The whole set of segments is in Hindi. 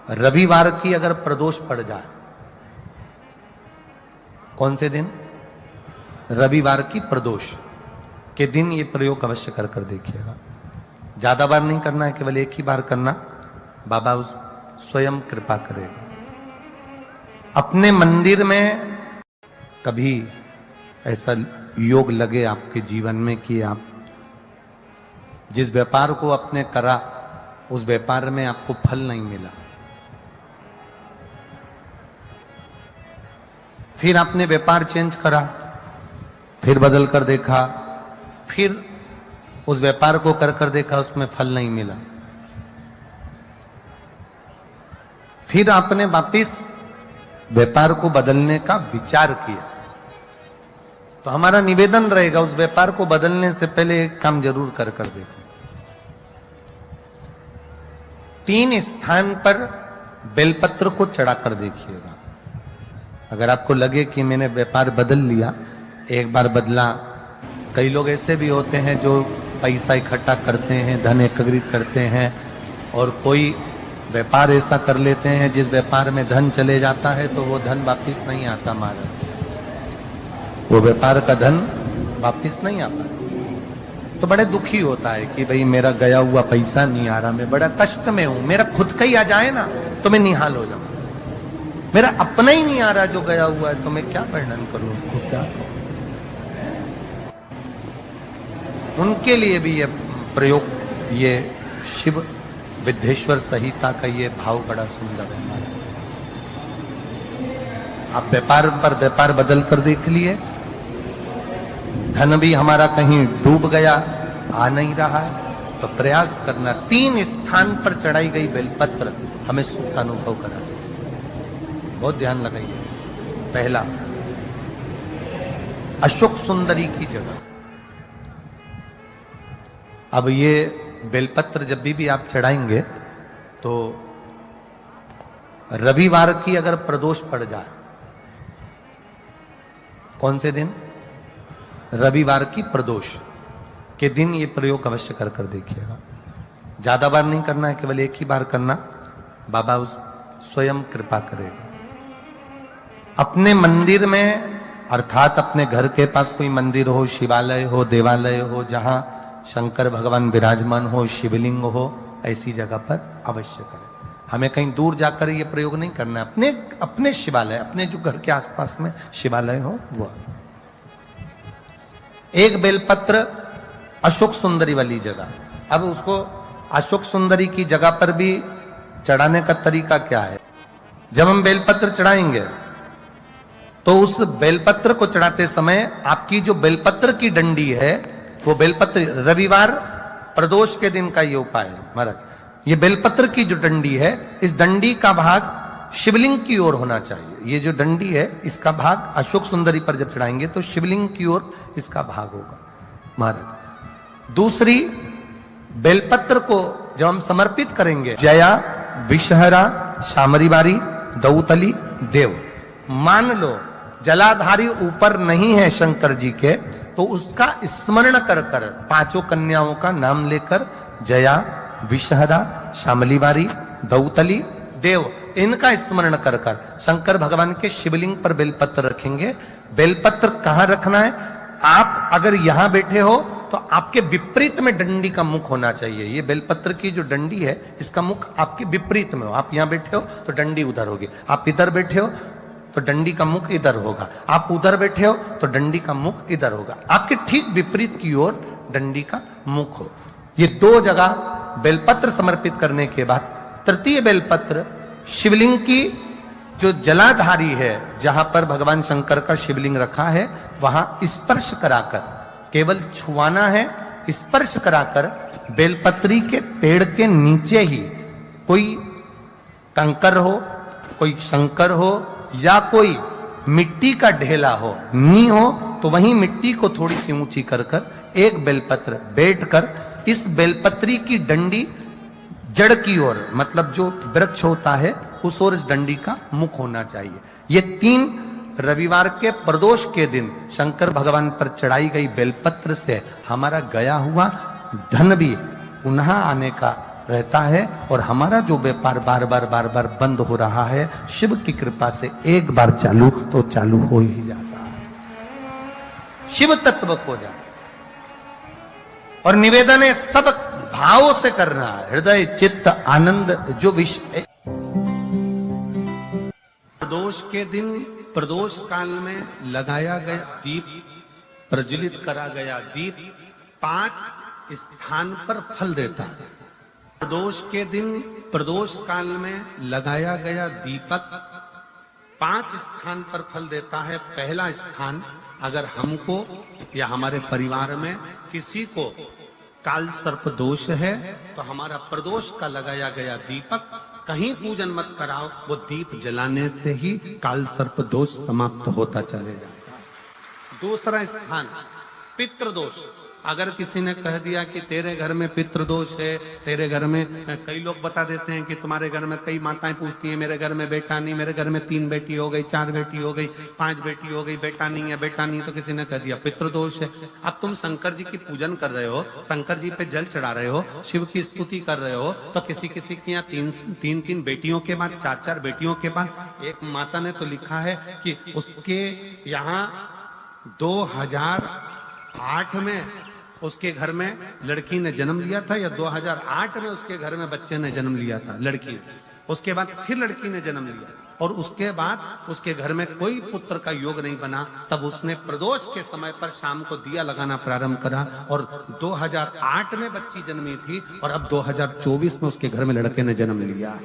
रविवार की अगर प्रदोष पड़ जाए, कौन से दिन? रविवार की प्रदोष के दिन ये प्रयोग अवश्य कर कर देखिएगा। ज्यादा बार नहीं करना है, केवल एक ही बार करना, बाबा उस स्वयं कृपा करेगा। अपने मंदिर में कभी ऐसा योग लगे आपके जीवन में कि आप जिस व्यापार को आपने करा उस व्यापार में आपको फल नहीं मिला, फिर आपने व्यापार चेंज करा, फिर बदल कर देखा, फिर उस व्यापार को कर कर देखा, उसमें फल नहीं मिला, फिर आपने वापिस व्यापार को बदलने का विचार किया, तो हमारा निवेदन रहेगा उस व्यापार को बदलने से पहले एक काम जरूर कर कर देखो। 3 स्थान पर बेलपत्र को चढ़ा कर देखिएगा। अगर आपको लगे कि मैंने व्यापार बदल लिया, एक बार बदला, कई लोग ऐसे भी होते हैं जो पैसा इकट्ठा करते हैं, धन एकत्रित करते हैं, और कोई व्यापार ऐसा कर लेते हैं जिस व्यापार में धन चले जाता है तो वो धन वापिस नहीं आता, महाराज, वो व्यापार का धन वापिस नहीं आता, तो बड़े दुखी होता है कि भाई मेरा गया हुआ पैसा नहीं आ रहा, मैं बड़ा कष्ट में हूं, मेरा खुद का ही आ जाए ना तो मैं निहाल हो जाऊं, मेरा अपना ही नहीं आ रहा जो गया हुआ है, तो मैं क्या वर्णन करूं, उसको क्या कहूं। उनके लिए भी ये प्रयोग, ये शिव विद्येश्वर संहिता का ये भाव बड़ा सुंदर है हमारा। आप व्यापार पर व्यापार बदल कर देख लिए, धन भी हमारा कहीं डूब गया, आ नहीं रहा है, तो प्रयास करना 3 स्थान पर चढ़ाई गई बेलपत्र हमें सुख का अनुभव करा दे। बहुत ध्यान लगाइए। पहला, अशोक सुंदरी की जगह। अब ये बेलपत्र जब भी आप चढ़ाएंगे तो रविवार की अगर प्रदोष पड़ जाए, कौन से दिन? रविवार की प्रदोष के दिन ये प्रयोग अवश्य कर कर देखिएगा। ज्यादा बार नहीं करना है, केवल एक ही बार करना, बाबा उस स्वयं कृपा करेगा। अपने मंदिर में, अर्थात अपने घर के पास कोई मंदिर हो, शिवालय हो, देवालय हो, जहां शंकर भगवान विराजमान हो, शिवलिंग हो, ऐसी जगह पर अवश्य करें। हमें कहीं दूर जाकर ये प्रयोग नहीं करना है, अपने शिवालय, अपने जो घर के आसपास में शिवालय हो वो। एक बेलपत्र अशोक सुंदरी वाली जगह। अब उसको अशोक सुंदरी की जगह पर भी चढ़ाने का तरीका क्या है? जब हम बेलपत्र चढ़ाएंगे तो उस बेलपत्र को चढ़ाते समय आपकी जो बेलपत्र की डंडी है, वो बेलपत्र, रविवार प्रदोष के दिन का ये उपाय है महाराज, ये बेलपत्र की जो डंडी है, इस डंडी का भाग शिवलिंग की ओर होना चाहिए। ये जो डंडी है इसका भाग अशोक सुंदरी पर जब चढ़ाएंगे तो शिवलिंग की ओर इसका भाग होगा महाराज। दूसरी, बेलपत्र को जब हम समर्पित करेंगे, जया, विषहरा, शामरीवारी, दौतली, देव, मान लो जलाधारी ऊपर नहीं है शंकर जी के, तो उसका स्मरण कर कर 5 कन्याओं का नाम लेकर जया, विषहरा, शामलीवारी, दौतली, देव, इनका स्मरण कर कर शंकर भगवान के शिवलिंग पर बेलपत्र रखेंगे। बेलपत्र कहां रखना है? आप अगर यहां बैठे हो तो आपके विपरीत में डंडी का मुख होना चाहिए। ये बेलपत्र की जो डंडी है इसका मुख आपके विपरीत में हो। आप यहां बैठे हो तो डंडी उधर होगी, आप इधर बैठे हो तो डंडी का मुख इधर होगा, आप उधर बैठे हो तो डंडी का मुख इधर होगा, आपके ठीक विपरीत की ओर डंडी का मुख हो। ये 2 जगह बेलपत्र समर्पित करने के बाद तृतीय बेलपत्र शिवलिंग की जो जलाधारी है, जहां पर भगवान शंकर का शिवलिंग रखा है, वहां स्पर्श कराकर, केवल छुआना है, स्पर्श कराकर बेलपत्री के पेड़ के नीचे ही कोई कंकर हो, कोई शंकर हो, या कोई मिट्टी का ढेला हो, नी हो, तो वहीं मिट्टी को थोड़ी सी ऊंची कर कर एक बेलपत्र बैठकर इस बेलपत्री की डंडी जड़ की ओर, मतलब जो वृक्ष होता है उस ओर इस डंडी का मुख होना चाहिए। ये 3 रविवार के प्रदोष के दिन शंकर भगवान पर चढ़ाई गई बेलपत्र से हमारा गया हुआ धन भी पुनः आने का रहता है और हमारा जो व्यापार बार बार बंद हो रहा है, शिव की कृपा से एक बार चालू तो चालू हो ही जाता है, शिव तत्व को जाए। और निवेदन है सब भावों से करना है, हृदय चित्त आनंद जो विषय। प्रदोष के दिन प्रदोष काल में लगाया गया दीप, प्रज्वलित करा गया दीप 5 स्थान पर फल देता है। प्रदोष के दिन प्रदोष काल में लगाया गया दीपक 5 स्थान पर फल देता है। पहला स्थान, अगर हमको या हमारे परिवार में किसी को काल सर्प दोष है तो हमारा प्रदोष का लगाया गया दीपक कहीं पूजन मत कराओ, वो दीप जलाने से ही काल सर्प दोष समाप्त होता चले जाता है। दूसरा स्थान, पितृदोष। अगर किसी ने कह दिया कि तेरे घर में पितृदोष है, तेरे घर में, कई लोग बता देते हैं कि तुम्हारे घर में, कई माताएं पूछती हैं मेरे घर में बेटा नहीं, मेरे घर में 3 बेटी हो गई, 4 बेटी हो गई, 5 बेटी हो गई, बेटा नहीं है, बेटा नहीं, तो किसी ने कह दिया पितृदोष है। अब तुम शंकर जी की पूजन कर रहे हो, शंकर जी पे जल चढ़ा रहे हो, शिव की स्तुति कर रहे हो, तो किसी किसी की यहाँ 3 बेटियों के बाद, 4 बेटियों के बाद, एक माता ने तो लिखा है कि उसके यहाँ 2008 में उसके घर में लड़की ने जन्म लिया था, या 2008 में उसके घर में बच्चे ने जन्म लिया था, लड़की ने। उसके बाद फिर लड़की ने जन्म लिया और उसके बाद उसके घर में कोई पुत्र का योग नहीं बना। तब उसने प्रदोष के समय पर शाम को दिया लगाना प्रारंभ करा और 2008 में बच्ची जन्मी थी और अब 2024 में उसके घर में लड़के ने जन्म लिया।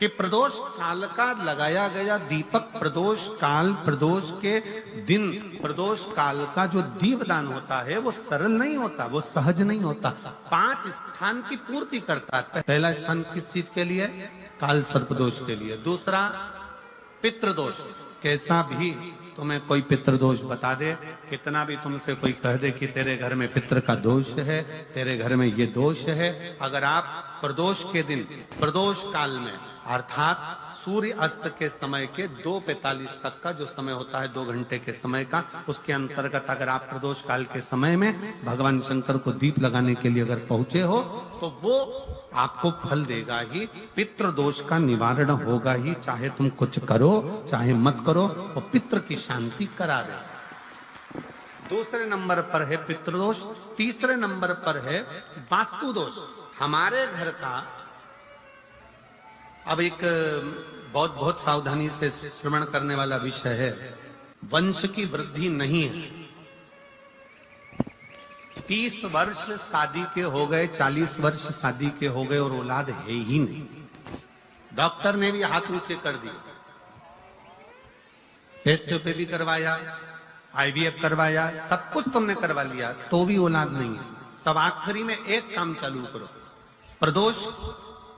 कि प्रदोष काल का लगाया गया दीपक, प्रदोष काल, प्रदोष के दिन, प्रदोष काल का जो दीपदान होता है वो सरल नहीं होता, वो सहज नहीं होता। 5 स्थान की पूर्ति करता है। पहला स्थान किस चीज के लिए? काल सर्पदोष के लिए। दूसरा पितृदोष। कैसा भी तुम्हें कोई पितृदोष बता दे, कितना भी तुमसे कोई कह दे कि तेरे घर में पितृ का दोष है, तेरे घर में ये दोष है, अगर आप प्रदोष के दिन, प्रदोष काल में, अर्थात सूर्य अस्त के समय के 2:45 तक का जो समय होता है, 2 घंटे के समय का, उसके अंतर्गत अगर आप प्रदोष काल के समय में भगवान शंकर को दीप लगाने के लिए अगर पहुंचे हो तो वो आपको फल देगा ही, पितृदोष का निवारण होगा ही। चाहे तुम कुछ करो चाहे मत करो, वो पितृ की शांति करा दे। दूसरे नंबर पर है पितृदोष। तीसरे नंबर पर है वास्तु दोष। हमारे घर का, अब एक बहुत सावधानी से श्रवण करने वाला विषय है, वंश की वृद्धि नहीं है। 30 वर्ष शादी के हो गए, 40 वर्ष शादी के हो गए और औलाद है ही नहीं। डॉक्टर ने भी हाथ ऊंचे कर दिए, टेस्ट पे भी करवाया, IVF करवाया, सब कुछ तुमने करवा लिया, तो भी औलाद नहीं है। तब आखिरी में एक काम चालू करो, प्रदोष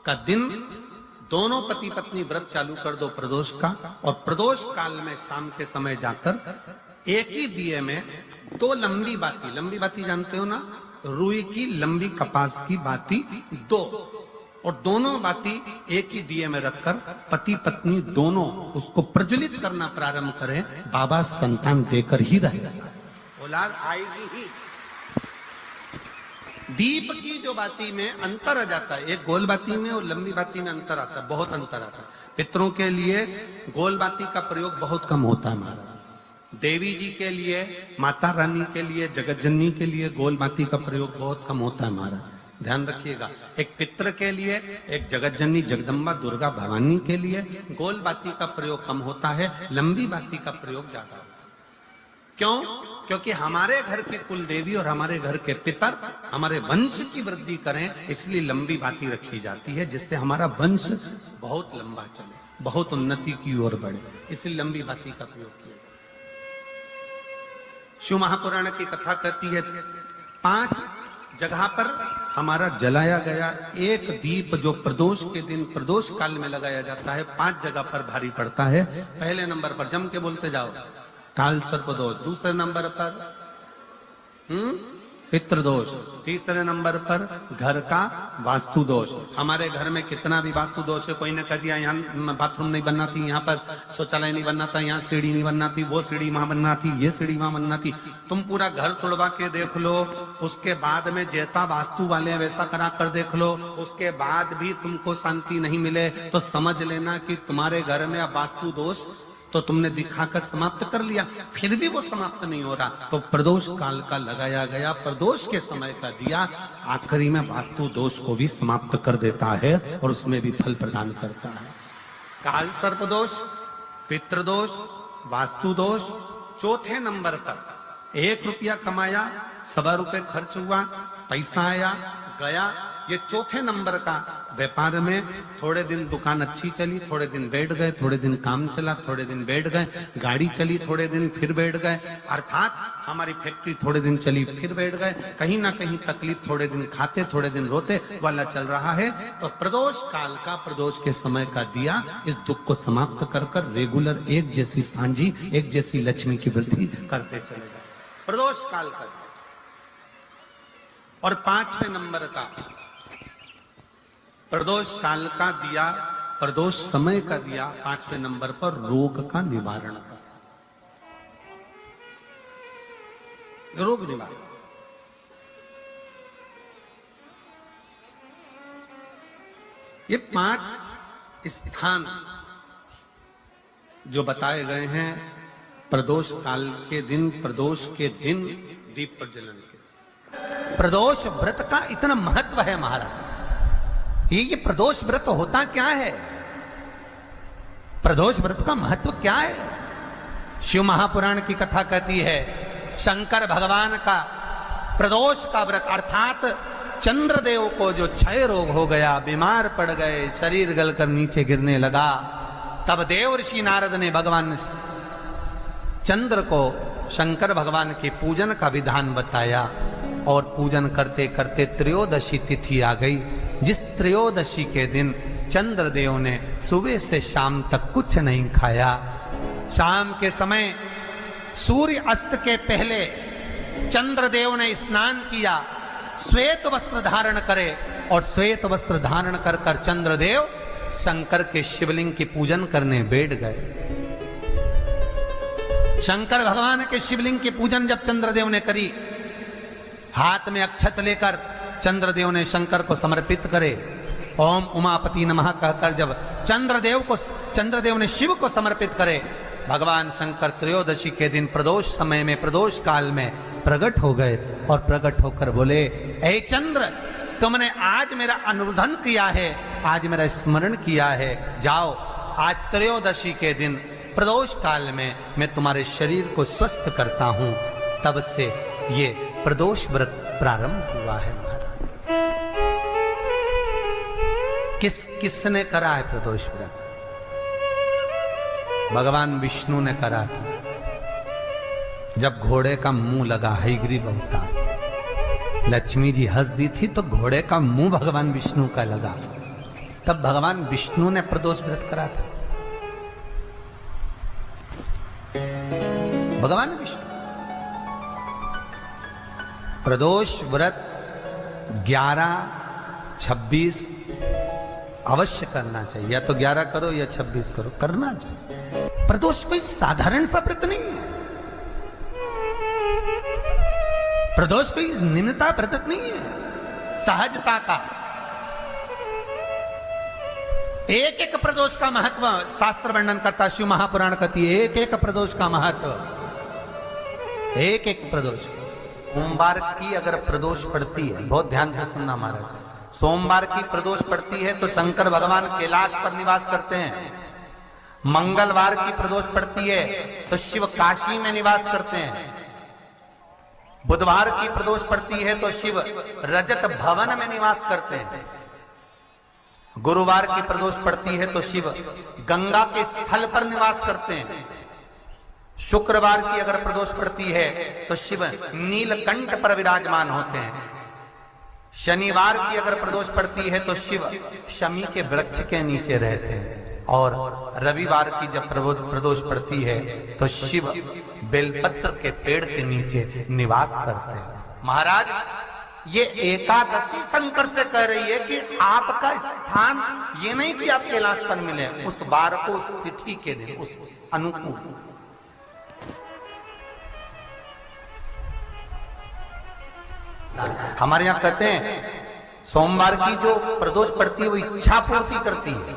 का दिन दोनों पति पत्नी व्रत चालू कर दो प्रदोष का, और प्रदोष काल में शाम के समय जाकर एक ही दिए में 2 लंबी बाती जानते हो ना, रुई की लंबी कपास की बाती 2, और दोनों बाती एक ही दिए में रखकर पति पत्नी दोनों उसको प्रज्वलित करना प्रारंभ करें। बाबा संतान देकर ही रहेगा, औलाद आएगी ही। दीप की जो बाती में अंतर आ जाता है, एक गोल बाती में और लंबी बाती में अंतर आता है, बहुत अंतर आता है। पितरों के लिए गोल बाती का प्रयोग बहुत कम होता है हमारा, देवी जी के लिए, माता रानी के लिए, जगत जननी के लिए गोल बाती का प्रयोग बहुत कम होता है हमारा, ध्यान रखिएगा। एक पितृ के लिए, एक जगत जननी जगदम्बा दुर्गा भवानी के लिए गोल बाती का प्रयोग कम होता है, लंबी बाती का प्रयोग ज्यादा होता है। क्यों? क्योंकि हमारे घर की कुल देवी और हमारे घर के पितर हमारे वंश की वृद्धि करें, इसलिए लंबी बाती रखी जाती है, जिससे हमारा वंश बहुत लंबा चले, बहुत उन्नति की ओर बढ़े, इसलिए लंबी बाती का प्रयोग किया। शिव महापुराण की कथा कहती है 5 जगह पर हमारा जलाया गया एक दीप जो प्रदोष के दिन प्रदोष काल में लगाया जाता है, 5 जगह पर भारी पड़ता है। पहले नंबर पर जम के बोलते जाओ, काल सर्पदोष। दूसरे नंबर पर पितृदोष। तीसरे नंबर पर घर का वास्तु दोष। हमारे घर में कितना भी वास्तु दोष है, कोई ने कह दिया यहाँ बाथरूम नहीं बनना थी, यहाँ पर शौचालय नहीं बनना था, यहाँ सीढ़ी नहीं बनना थी, वो सीढ़ी वहां बनना थी, ये सीढ़ी वहां बनना थी। तुम पूरा घर तोड़वा के देख लो, उसके बाद में जैसा वास्तु वाले वैसा करा कर देख लो, उसके बाद भी तुमको शांति नहीं मिले तो समझ लेना कि तुम्हारे घर में अब वास्तु दोष तो तुमने दिखाकर समाप्त कर लिया, फिर भी वो समाप्त नहीं हो रहा, तो प्रदोष काल का लगाया गया प्रदोष के समय का दिया आखिरी में वास्तु दोष को भी समाप्त कर देता है और उसमें भी फल प्रदान करता है। काल सर्प दोष, पितृदोष, वास्तु दोष। चौथे नंबर पर 1 रुपया कमाया, 1.25 रुपये खर्च हुआ, पैसा आया गया। ये चौथे नंबर का व्यापार में थोड़े दिन दुकान अच्छी चली, थोड़े दिन बैठ गए, थोड़े दिन काम चला, थोड़े दिन बैठ गए, गाड़ी चली थोड़े दिन फिर बैठ गए, अर्थात हमारी फैक्ट्री थोड़े दिन चली फिर बैठ गए, कहीं ना कहीं तकलीफ, थोड़े दिन खाते थोड़े दिन रोते वाला चल रहा है। तो प्रदोष काल का, प्रदोष के समय का दिया इस दुख को समाप्त कर कर रेगुलर एक जैसी सांझी, एक जैसी लक्ष्मी की वृद्धि करते चले गए, प्रदोष काल का। और 5वें नंबर का प्रदोष काल का दिया, प्रदोष समय का दिया 5वें नंबर पर रोग का निवारण का, रोग निवारण। ये 5 स्थान जो बताए गए हैं प्रदोष काल के दिन, प्रदोष के दिन दीप प्रज्वलन के। प्रदोष व्रत का इतना महत्व है महाराज। ये प्रदोष व्रत होता क्या है? प्रदोष व्रत का महत्व क्या है? शिव महापुराण की कथा कहती है शंकर भगवान का प्रदोष का व्रत, अर्थात चंद्रदेव को जो क्षय रोग हो गया, बीमार पड़ गए, शरीर गलकर नीचे गिरने लगा, तब देव ऋषि नारद ने भगवान चंद्र को शंकर भगवान के पूजन का विधान बताया और पूजन करते करते त्रयोदशी तिथि आ गई, जिस त्रयोदशी के दिन चंद्रदेव ने सुबह से शाम तक कुछ नहीं खाया। शाम के समय सूर्य अस्त के पहले चंद्रदेव ने स्नान किया, श्वेत वस्त्र धारण करे और श्वेत वस्त्र धारण कर कर चंद्रदेव शंकर के शिवलिंग की पूजन करने बैठ गए। शंकर भगवान के शिवलिंग की पूजन जब चंद्रदेव ने करी, हाथ में अक्षत लेकर चंद्रदेव ने शंकर को समर्पित करे, ओम उमापति नमः कहकर जब चंद्रदेव ने शिव को समर्पित करे, भगवान शंकर त्रयोदशी के दिन प्रदोष समय में, प्रदोष काल में प्रकट हो गए और प्रकट होकर बोले, ऐ चंद्र, तुमने आज मेरा अनुरोधन किया है, आज मेरा स्मरण किया है, जाओ आज त्रयोदशी के दिन प्रदोष काल में मैं तुम्हारे शरीर को स्वस्थ करता हूं। तब से ये प्रदोष व्रत प्रारंभ हुआ है महाराज। किसने करा है प्रदोष व्रत? भगवान विष्णु ने करा था। जब घोड़े का मुंह लगा हयग्रीव अवतार, लक्ष्मी जी हंस दी थी तो घोड़े का मुंह भगवान विष्णु का लगा, तब भगवान विष्णु ने प्रदोष व्रत करा था। भगवान विष्णु प्रदोष व्रत 11, 26 अवश्य करना चाहिए, या तो 11 करो या 26 करो, करना चाहिए। प्रदोष कोई साधारण सा व्रत नहीं है, प्रदोष कोई निम्नता व्रत नहीं है, सहजता का। एक एक प्रदोष का महत्व शास्त्र वर्णन करता, शिव महापुराण कहती है एक एक प्रदोष का महत्व, एक एक प्रदोष। सोमवार की अगर प्रदोष पड़ती है, बहुत ध्यान से सुनना महाराज, सोमवार की प्रदोष पड़ती है तो शंकर भगवान कैलाश पर निवास करते हैं। मंगलवार की प्रदोष पड़ती है तो शिव काशी में निवास करते हैं। बुधवार की प्रदोष पड़ती है तो शिव रजत भवन में निवास करते हैं। गुरुवार की प्रदोष पड़ती है तो शिव गंगा के स्थल पर निवास करते हैं। शुक्रवार की अगर प्रदोष पड़ती है तो शिव नीलकंठ पर विराजमान होते हैं। शनिवार की अगर प्रदोष पड़ती है तो शिव शमी के वृक्ष के नीचे रहते हैं। और रविवार की जब प्रदोष पड़ती है तो शिव बेलपत्र के पेड़ के नीचे निवास करते हैं। महाराज ये एकादशी शंकर से कह रही है कि आपका स्थान ये नहीं कि आप कैलाश पर मिले, उस बार को उस तिथि के दिन उस अनुकूल। हमारे यहां कहते हैं सोमवार की जो प्रदोष पड़ती है वो इच्छा पूर्ति करती है,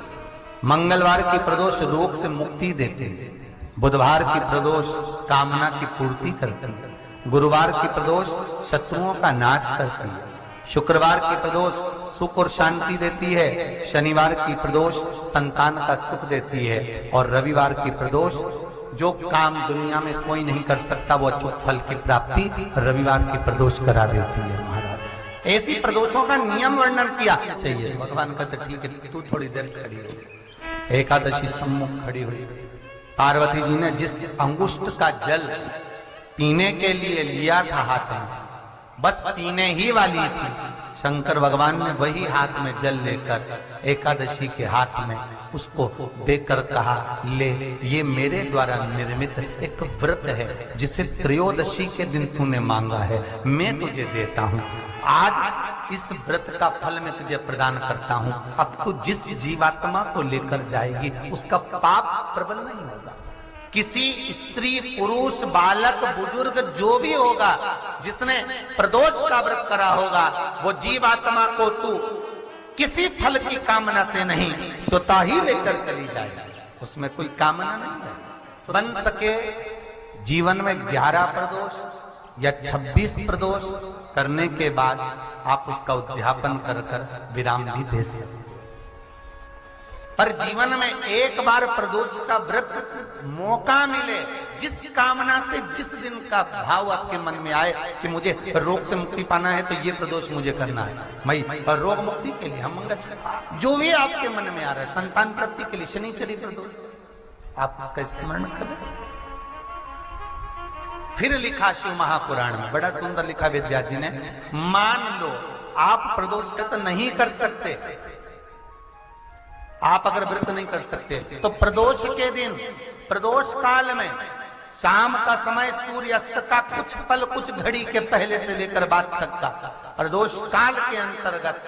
मंगलवार की प्रदोष रोग से मुक्ति देती है, बुधवार की प्रदोष कामना की पूर्ति करती है, गुरुवार की प्रदोष शत्रुओं का नाश करती है, शुक्रवार की प्रदोष सुख और शांति देती है, शनिवार की प्रदोष संतान का सुख देती है, और रविवार की प्रदोष जो काम दुनिया में कोई नहीं कर सकता वो अचूक फल की प्राप्ति रविवार की प्रदोष करा देती है। महाराज ऐसी प्रदोषों का नियम वर्णन किया चाहिए। भगवान कहते ठीक है तू थोड़ी देर खड़ी हो। एकादशी सम्मुख खड़ी हुई, पार्वती जी ने जिस अंगुष्ठ का जल पीने के लिए लिया था हाथ में, बस पीने ही वाली थी, शंकर भगवान ने वही हाथ में जल लेकर एकादशी के हाथ में उसको देकर कहा ले, ये मेरे द्वारा निर्मित एक व्रत है जिसे त्रयोदशी के दिन तूने मांगा है, मैं तुझे देता हूँ। आज इस व्रत का फल मैं तुझे प्रदान करता हूँ। अब तू जिस जीवात्मा को लेकर जाएगी उसका पाप प्रबल नहीं होगा। किसी स्त्री पुरुष बालक बुजुर्ग जो भी होगा जिसने प्रदोष का व्रत करा होगा वो जीवात्मा को तू किसी फल की कामना से नहीं स्वतः ही लेकर चली जाए, उसमें कोई कामना नहीं है। बन सके जीवन में 11 प्रदोष या 26 प्रदोष करने के बाद आप उसका उद्यापन कर कर विराम भी दे सकते, पर जीवन में एक बार प्रदोष का व्रत मौका मिले, जिस कामना से जिस दिन का भाव आपके मन में आए कि मुझे रोग से मुक्ति पाना है तो ये प्रदोष मुझे करना है, मैं रोग मुक्ति के लिए हम मंगल जो भी आपके मन में आ रहा है, संतान प्राप्ति के लिए शनिचरी प्रदोष आप उसका स्मरण करें। फिर लिखा शिव महापुराण में बड़ा सुंदर लिखा वेदव्यास जी ने, मान लो आप प्रदोष व्रत नहीं कर सकते, आप अगर व्रत नहीं कर सकते तो प्रदोष के दिन प्रदोष काल में शाम का समय सूर्यास्त का कुछ पल कुछ घड़ी के पहले से लेकर बाद तक का प्रदोष काल के अंतर्गत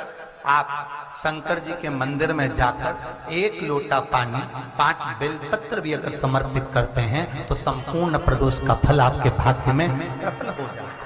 आप शंकर जी के मंदिर में जाकर 1 लोटा पानी 5 बेलपत्र भी अगर समर्पित करते हैं तो संपूर्ण प्रदोष का फल आपके भाग्य में प्रबल हो जाए।